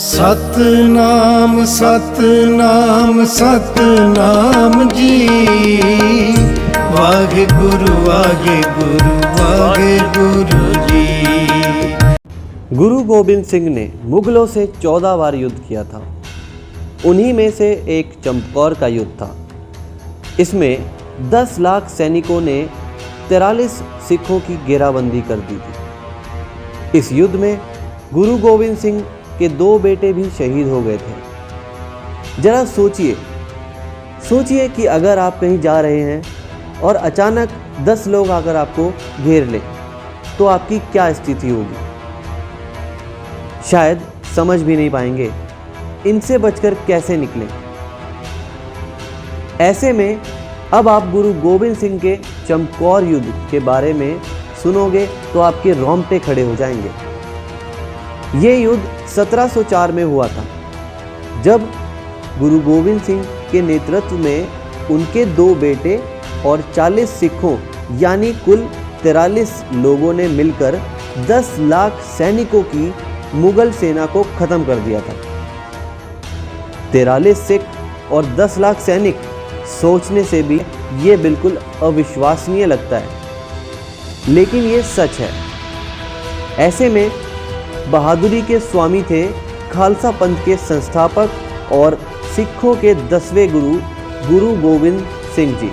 सतनाम सतनाम सतनाम जी, वाहेगुरु वाहेगुरु वाहेगुरु जी। गुरु गोविंद सिंह ने मुगलों से 14 बार युद्ध किया था। उन्हीं में से एक चमकौर का युद्ध था। इसमें 10 लाख सैनिकों ने 43 सिखों की घेराबंदी कर दी थी। इस युद्ध में गुरु गोविंद सिंह के 2 बेटे भी शहीद हो गए थे। जरा सोचिए कि अगर आप कहीं जा रहे हैं और अचानक 10 लोग आकर आपको घेर लें तो आपकी क्या स्थिति होगी। शायद समझ भी नहीं पाएंगे इनसे बचकर कैसे निकलें। ऐसे में अब आप गुरु गोविंद सिंह के चमकौर युद्ध के बारे में सुनोगे तो आपके रोंगटे खड़े हो जाएंगे। ये युद्ध 1704 में हुआ था, जब गुरु गोविंद सिंह के नेतृत्व में उनके 2 बेटे और 40 सिखों यानी कुल 43 लोगों ने मिलकर 10 लाख सैनिकों की मुगल सेना को खत्म कर दिया था। 43 सिख और 10 लाख सैनिक, सोचने से भी ये बिल्कुल अविश्वसनीय लगता है, लेकिन ये सच है। ऐसे में बहादुरी के स्वामी थे खालसा पंथ के संस्थापक और सिखों के 10वें गुरु गुरु गोविंद सिंह जी।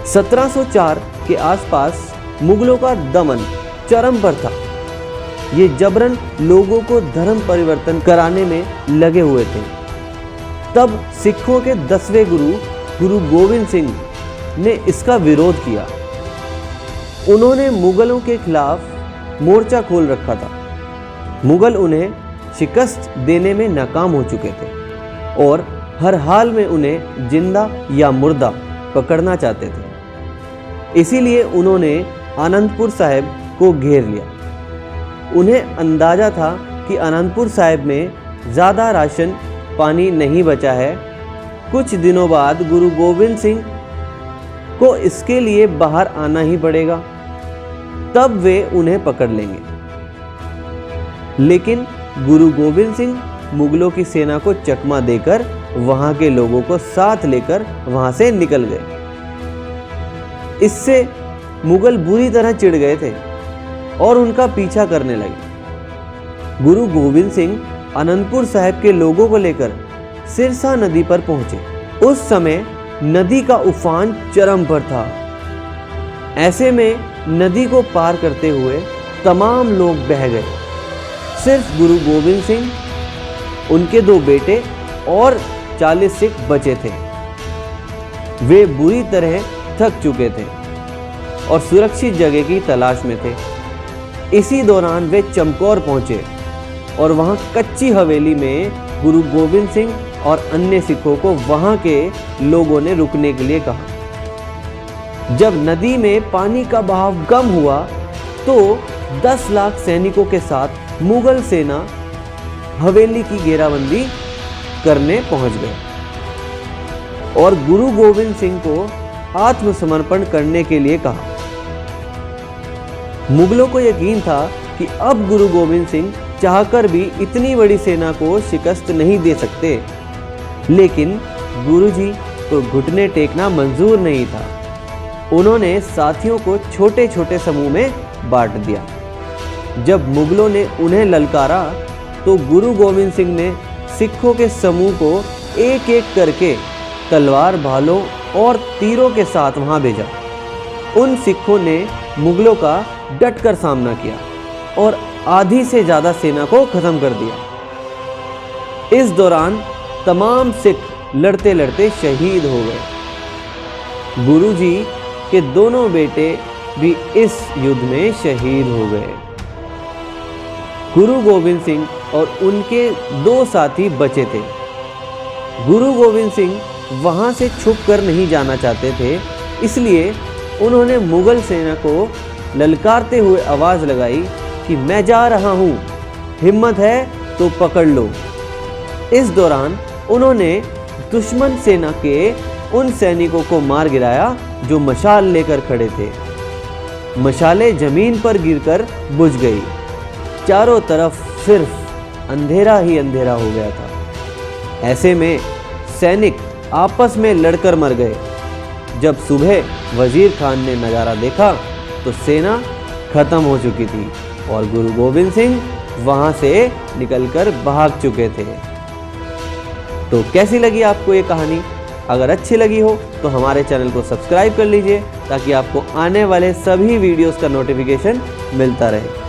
1704 के आसपास मुगलों का दमन चरम पर था। ये जबरन लोगों को धर्म परिवर्तन कराने में लगे हुए थे। तब सिखों के 10वें गुरु गुरु गोविंद सिंह ने इसका विरोध किया। उन्होंने मुगलों के खिलाफ मोर्चा खोल रखा था। मुगल उन्हें शिकस्त देने में नाकाम हो चुके थे और हर हाल में उन्हें जिंदा या मुर्दा पकड़ना चाहते थे। इसीलिए उन्होंने आनंदपुर साहिब को घेर लिया। उन्हें अंदाजा था कि आनंदपुर साहिब में ज़्यादा राशन पानी नहीं बचा है। कुछ दिनों बाद गुरु गोविंद सिंह को इसके लिए बाहर आना ही पड़ेगा, तब वे उन्हें पकड़ लेंगे। लेकिन गुरु गोविंद सिंह मुगलों की सेना को चकमा देकर वहां के लोगों को साथ लेकर वहां से निकल गए। इससे मुगल बुरी तरह चिढ़ गए थे और उनका पीछा करने लगे। गुरु गोविंद सिंह आनंदपुर साहिब के लोगों को लेकर सिरसा नदी पर पहुंचे। उस समय नदी का उफान चरम पर था। ऐसे में नदी को पार करते हुए तमाम लोग बह गए। सिर्फ गुरु गोविंद सिंह, उनके 2 बेटे और 40 सिख बचे थे। वे बुरी तरह थक चुके थे और सुरक्षित जगह की तलाश में थे। इसी दौरान वे चमकौर पहुंचे और वहां कच्ची हवेली में गुरु गोविंद सिंह और अन्य सिखों को वहां के लोगों ने रुकने के लिए कहा। जब नदी में पानी का बहाव कम हुआ तो 10 लाख सैनिकों के साथ मुगल सेना हवेली की घेराबंदी करने पहुंच गए और गुरु गोविंद सिंह को आत्मसमर्पण करने के लिए कहा। मुगलों को यकीन था कि अब गुरु गोविंद सिंह चाहकर भी इतनी बड़ी सेना को शिकस्त नहीं दे सकते, लेकिन गुरुजी को घुटने टेकना मंजूर नहीं था। उन्होंने साथियों को छोटे छोटे समूह में बांट दिया। जब मुगलों ने उन्हें ललकारा तो गुरु गोविंद सिंह ने सिखों के समूह को एक एक करके तलवार, भालों और तीरों के साथ वहां भेजा। उन सिखों ने मुगलों का डटकर सामना किया और आधी से ज़्यादा सेना को खत्म कर दिया। इस दौरान तमाम सिख लड़ते लड़ते शहीद हो गए। गुरुजी के दोनों बेटे भी इस युद्ध में शहीद हो गए। गुरु गोविंद सिंह और उनके 2 साथी बचे थे। गुरु गोविंद सिंह वहां से छुप कर नहीं जाना चाहते थे, इसलिए उन्होंने मुगल सेना को ललकारते हुए आवाज लगाई कि मैं जा रहा हूं, हिम्मत है तो पकड़ लो। इस दौरान उन्होंने दुश्मन सेना के उन सैनिकों को मार गिराया जो मशाल लेकर खड़े थे। मशालें जमीन पर गिरकर बुझ गई। चारों तरफ सिर्फ अंधेरा ही अंधेरा हो गया था। ऐसे में सैनिक आपस में लड़कर मर गए। जब सुबह वजीर खान ने नज़ारा देखा तो सेना खत्म हो चुकी थी और गुरु गोविंद सिंह वहां से निकलकर भाग चुके थे। तो कैसी लगी आपको ये कहानी? अगर अच्छी लगी हो तो हमारे चैनल को सब्सक्राइब कर लीजिए ताकि आपको आने वाले सभी वीडियोस का नोटिफिकेशन मिलता रहे।